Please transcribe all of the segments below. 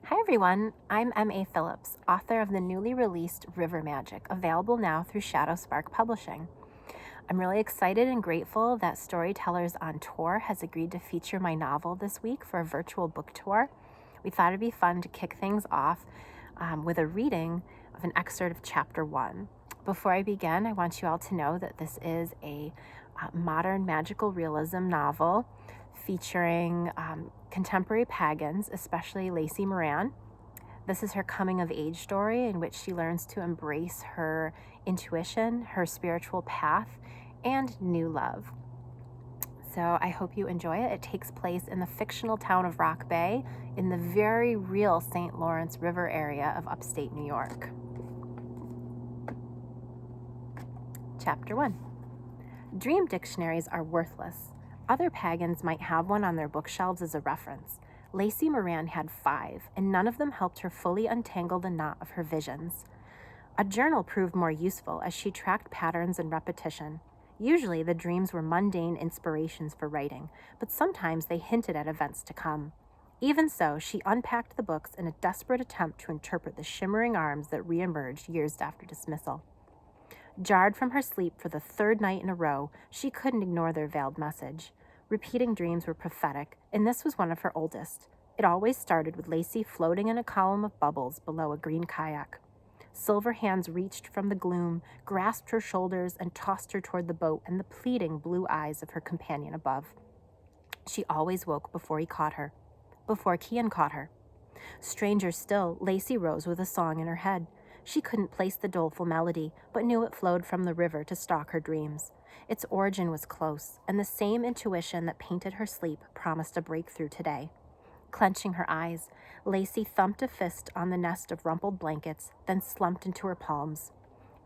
Hi everyone, I'm M.A. Phillips, author of the newly released River Magic, available now through Shadow Spark Publishing. I'm really excited and grateful that Storytellers on Tour has agreed to feature my novel this week for a virtual book tour. We thought it'd be fun to kick things off with a reading of an excerpt of Chapter 1. Before I begin, I want you all to know that this is a modern magical realism novel featuring contemporary pagans, especially Lacey Moran. This is her coming of age story in which she learns to embrace her intuition, her spiritual path, and new love. So I hope you enjoy it. It takes place in the fictional town of Rock Bay in the very real St. Lawrence River area of upstate New York. Chapter 1. Dream dictionaries are worthless. Other pagans might have one on their bookshelves as a reference. Lacey Moran had 5, and none of them helped her fully untangle the knot of her visions. A journal proved more useful as she tracked patterns and repetition. Usually the dreams were mundane inspirations for writing, but sometimes they hinted at events to come. Even so, she unpacked the books in a desperate attempt to interpret the shimmering arms that reemerged years after dismissal. Jarred from her sleep for the 3rd night in a row, she couldn't ignore their veiled message. Repeating dreams were prophetic, and this was one of her oldest. It always started with Lacey floating in a column of bubbles below a green kayak. Silver hands reached from the gloom, grasped her shoulders, and tossed her toward the boat and the pleading blue eyes of her companion above. She always woke before Kian caught her. Stranger still, Lacey rose with a song in her head. She couldn't place the doleful melody, but knew it flowed from the river to stalk her dreams. Its origin was close, and the same intuition that painted her sleep promised a breakthrough today. Clenching her eyes, Lacey thumped a fist on the nest of rumpled blankets, then slumped into her palms.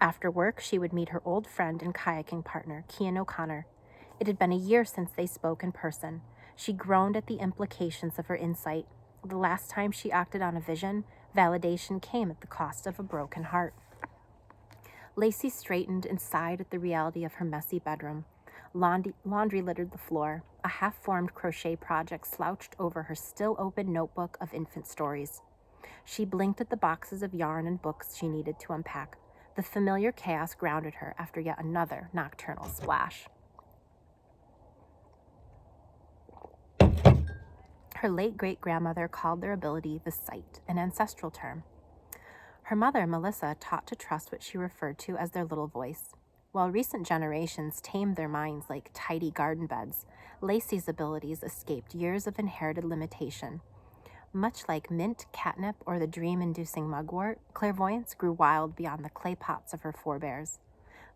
After work, she would meet her old friend and kayaking partner, Kian O'Connor. It had been a year since they spoke in person. She groaned at the implications of her insight. The last time she acted on a vision, validation came at the cost of a broken heart. Lacey straightened and sighed at the reality of her messy bedroom. Laundry littered the floor. A half-formed crochet project slouched over her still-open notebook of infant stories. She blinked at the boxes of yarn and books she needed to unpack. The familiar chaos grounded her after yet another nocturnal splash. Her late great-grandmother called their ability the sight, an ancestral term. Her mother, Melissa, taught to trust what she referred to as their little voice. While recent generations tamed their minds like tidy garden beds, Lacey's abilities escaped years of inherited limitation. Much like mint, catnip, or the dream-inducing mugwort, clairvoyance grew wild beyond the clay pots of her forebears.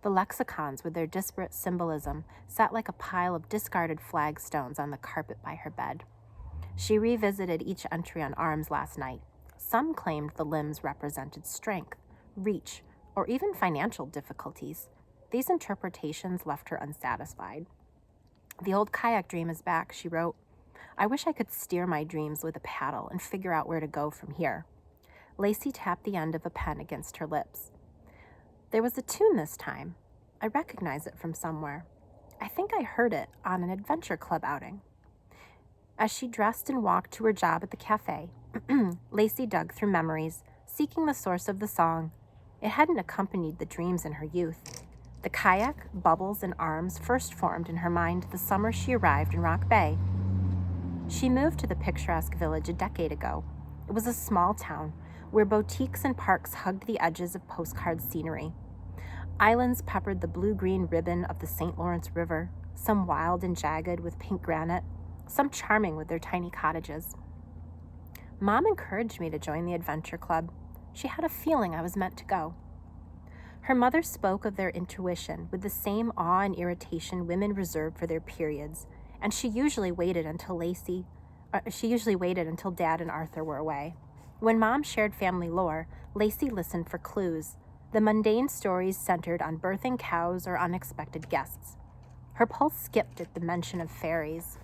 The lexicons, with their disparate symbolism, sat like a pile of discarded flagstones on the carpet by her bed. She revisited each entry on arms last night. Some claimed the limbs represented strength, reach, or even financial difficulties. These interpretations left her unsatisfied. "The old kayak dream is back," she wrote. "I wish I could steer my dreams with a paddle and figure out where to go from here." Lacey tapped the end of a pen against her lips. "There was a tune this time. I recognize it from somewhere. I think I heard it on an adventure club outing." As she dressed and walked to her job at the cafe, Lacey dug through memories, seeking the source of the song. It hadn't accompanied the dreams in her youth. The kayak, bubbles, and arms first formed in her mind the summer she arrived in Rock Bay. She moved to the picturesque village a decade ago. It was a small town where boutiques and parks hugged the edges of postcard scenery. Islands peppered the blue-green ribbon of the St. Lawrence River, some wild and jagged with pink granite, some charming with their tiny cottages. Mom encouraged me to join the adventure club. She had a feeling I was meant to go. Her mother spoke of their intuition with the same awe and irritation women reserve for their periods, and she usually waited until Dad and Arthur were away. When Mom shared family lore, Lacey listened for clues. The mundane stories centered on birthing cows or unexpected guests. Her pulse skipped at the mention of fairies,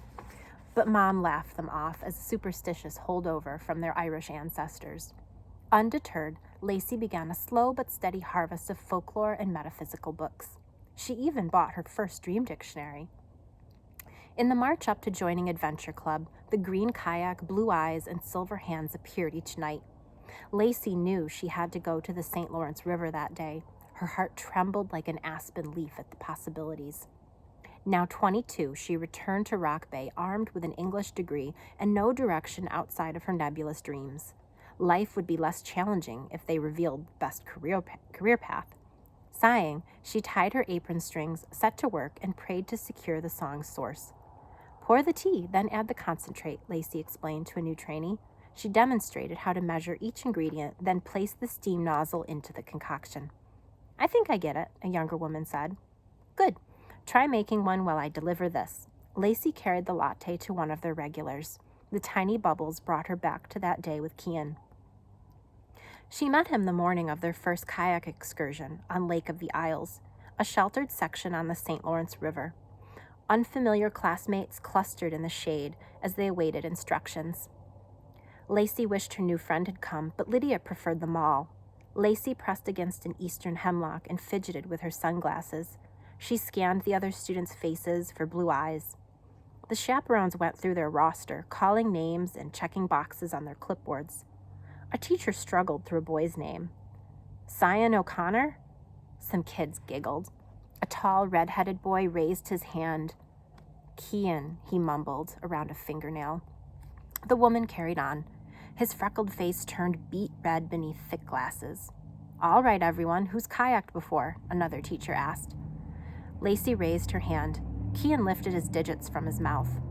but Mom laughed them off as a superstitious holdover from their Irish ancestors. Undeterred, Lacey began a slow but steady harvest of folklore and metaphysical books. She even bought her first dream dictionary. In the march up to joining Adventure Club, the green kayak, blue eyes, and silver hands appeared each night. Lacey knew she had to go to the St. Lawrence River that day. Her heart trembled like an aspen leaf at the possibilities. Now 22, she returned to Rock Bay armed with an English degree and no direction outside of her nebulous dreams. Life would be less challenging if they revealed the best career path. Sighing, she tied her apron strings, set to work, and prayed to secure the song's source. Pour the tea, then add the concentrate, Lacey explained to a new trainee. She demonstrated how to measure each ingredient, then place the steam nozzle into the concoction. I think I get it, a younger woman said. Good. Try making one while I deliver this. Lacey carried the latte to one of their regulars. The tiny bubbles brought her back to that day with Kian. She met him the morning of their first kayak excursion on Lake of the Isles, a sheltered section on the St. Lawrence River. Unfamiliar classmates clustered in the shade as they awaited instructions. Lacey wished her new friend had come, but Lydia preferred them all. Lacey pressed against an eastern hemlock and fidgeted with her sunglasses. She scanned the other students' faces for blue eyes. The chaperones went through their roster, calling names and checking boxes on their clipboards. A teacher struggled through a boy's name. Cyan O'Connor? Some kids giggled. A tall, red-headed boy raised his hand. Kian, he mumbled around a fingernail. The woman carried on. His freckled face turned beet red beneath thick glasses. All right, everyone, who's kayaked before? Another teacher asked. Lacey raised her hand. Kian lifted his digits from his mouth.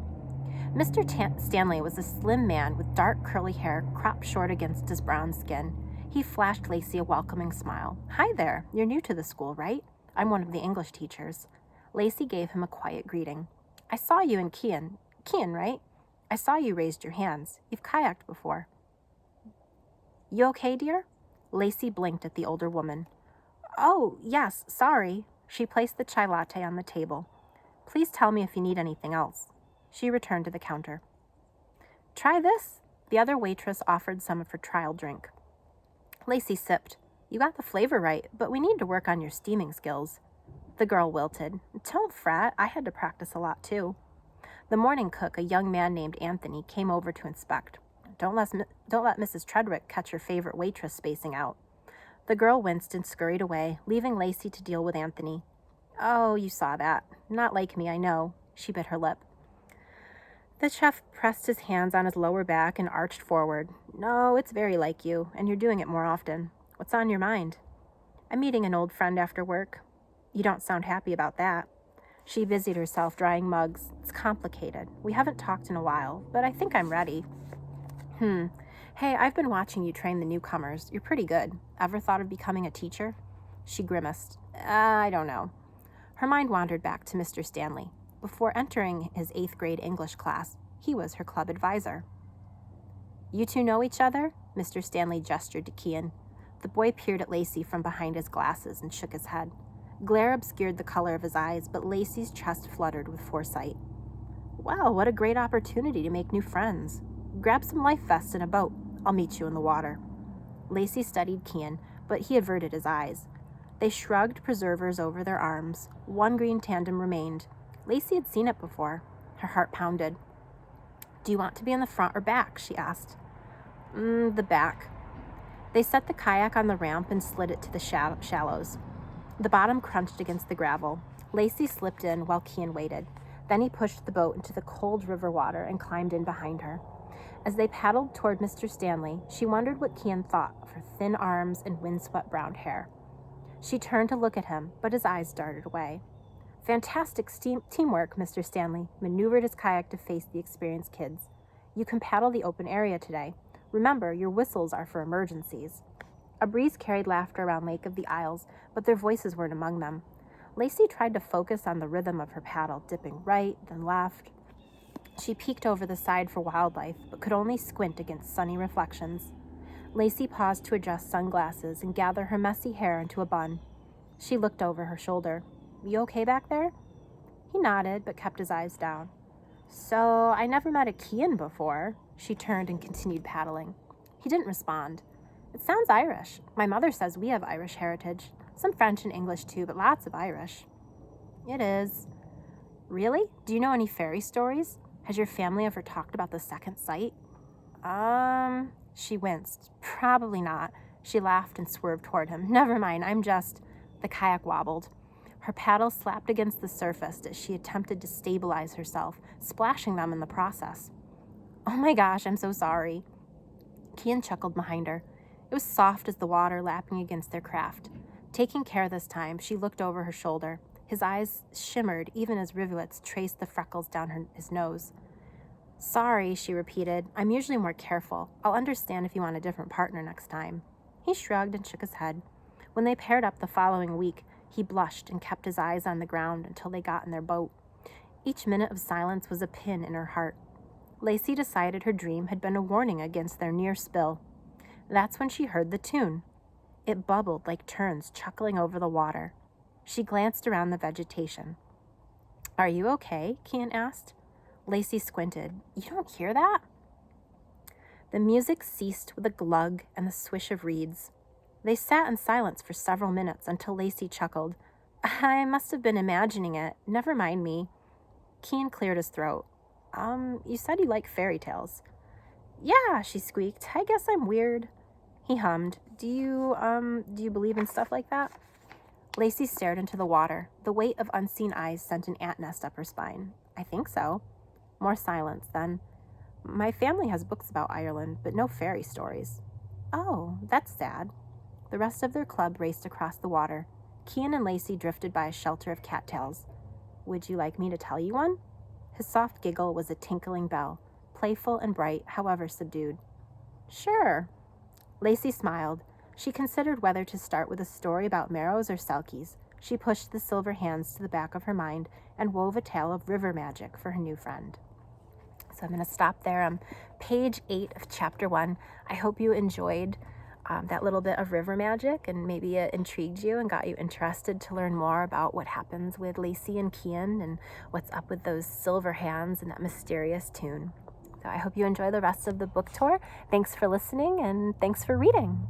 Mr. Stanley was a slim man with dark curly hair cropped short against his brown skin. He flashed Lacey a welcoming smile. Hi there, you're new to the school, right? I'm one of the English teachers. Lacey gave him a quiet greeting. I saw you and Kian. Kian, right? I saw you raised your hands. You've kayaked before. You okay, dear? Lacey blinked at the older woman. Oh, yes, sorry. She placed the chai latte on the table. Please tell me if you need anything else. She returned to the counter. Try this. The other waitress offered some of her trial drink. Lacey sipped. You got the flavor right, but we need to work on your steaming skills. The girl wilted. Don't fret, I had to practice a lot too. The morning cook, a young man named Anthony, came over to inspect. Don't let Mrs. Treadwick catch her favorite waitress spacing out. The girl winced and scurried away, leaving Lacey to deal with Anthony. Oh, you saw that. Not like me, I know. She bit her lip. The chef pressed his hands on his lower back and arched forward. No, it's very like you, and you're doing it more often. What's on your mind? I'm meeting an old friend after work. You don't sound happy about that. She busied herself drying mugs. It's complicated. We haven't talked in a while, but I think I'm ready. Hey, I've been watching you train the newcomers. You're pretty good. Ever thought of becoming a teacher? She grimaced. I don't know. Her mind wandered back to Mr. Stanley. Before entering his 8th grade English class, he was her club advisor. You two know each other? Mr. Stanley gestured to Kian. The boy peered at Lacey from behind his glasses and shook his head. Glare obscured the color of his eyes, but Lacey's chest fluttered with foresight. Wow, what a great opportunity to make new friends. Grab some life vests and a boat. I'll meet you in the water. Lacey studied Kian, but he averted his eyes. They shrugged preservers over their arms. One green tandem remained. Lacey had seen it before. Her heart pounded. Do you want to be in the front or back? She asked. The back. They set the kayak on the ramp and slid it to the shallows. The bottom crunched against the gravel. Lacey slipped in while Kian waited. Then he pushed the boat into the cold river water and climbed in behind her. As they paddled toward Mr. Stanley, she wondered what Kian thought of her thin arms and windswept brown hair. She turned to look at him, but his eyes darted away. Fantastic teamwork, Mr. Stanley maneuvered his kayak to face the experienced kids. You can paddle the open area today. Remember, your whistles are for emergencies. A breeze carried laughter around Lake of the Isles, but their voices weren't among them. Lacey tried to focus on the rhythm of her paddle, dipping right, then left. She peeked over the side for wildlife, but could only squint against sunny reflections. Lacey paused to adjust sunglasses and gather her messy hair into a bun. She looked over her shoulder. You okay back there? He nodded, but kept his eyes down. So, I never met a Kian before. She turned and continued paddling. He didn't respond. It sounds Irish. My mother says we have Irish heritage. Some French and English too, but lots of Irish. It is. Really? Do you know any fairy stories? Has your family ever talked about the second sight? She winced. Probably not. She laughed and swerved toward him. Never mind, The kayak wobbled. Her paddle slapped against the surface as she attempted to stabilize herself, splashing them in the process. Oh my gosh, I'm so sorry. Kian chuckled behind her. It was soft as the water lapping against their craft. Taking care this time, she looked over her shoulder. His eyes shimmered even as rivulets traced the freckles down his nose. Sorry, she repeated. I'm usually more careful. I'll understand if you want a different partner next time. He shrugged and shook his head. When they paired up the following week, he blushed and kept his eyes on the ground until they got in their boat. Each minute of silence was a pin in her heart. Lacey decided her dream had been a warning against their near spill. That's when she heard the tune. It bubbled like terns chuckling over the water. She glanced around the vegetation. Are you okay? Kian asked. Lacey squinted. You don't hear that? The music ceased with a glug and the swish of reeds. They sat in silence for several minutes until Lacey chuckled. I must have been imagining it. Never mind me. Kian cleared his throat. You said you like fairy tales. Yeah, she squeaked. I guess I'm weird. He hummed. Do you believe in stuff like that? Lacey stared into the water. The weight of unseen eyes sent an ant nest up her spine. I think so. More silence, then. My family has books about Ireland, but no fairy stories. Oh, that's sad. The rest of their club raced across the water. Kian and Lacey drifted by a shelter of cattails. Would you like me to tell you one? His soft giggle was a tinkling bell, playful and bright, however subdued. Sure. Lacey smiled. She considered whether to start with a story about marrows or selkies. She pushed the silver hands to the back of her mind and wove a tale of river magic for her new friend. So I'm going to stop there on page 8 of chapter 1. I hope you enjoyed that little bit of river magic, and maybe it intrigued you and got you interested to learn more about what happens with Lacey and Kian and what's up with those silver hands and that mysterious tune. So I hope you enjoy the rest of the book tour. Thanks for listening, and thanks for reading.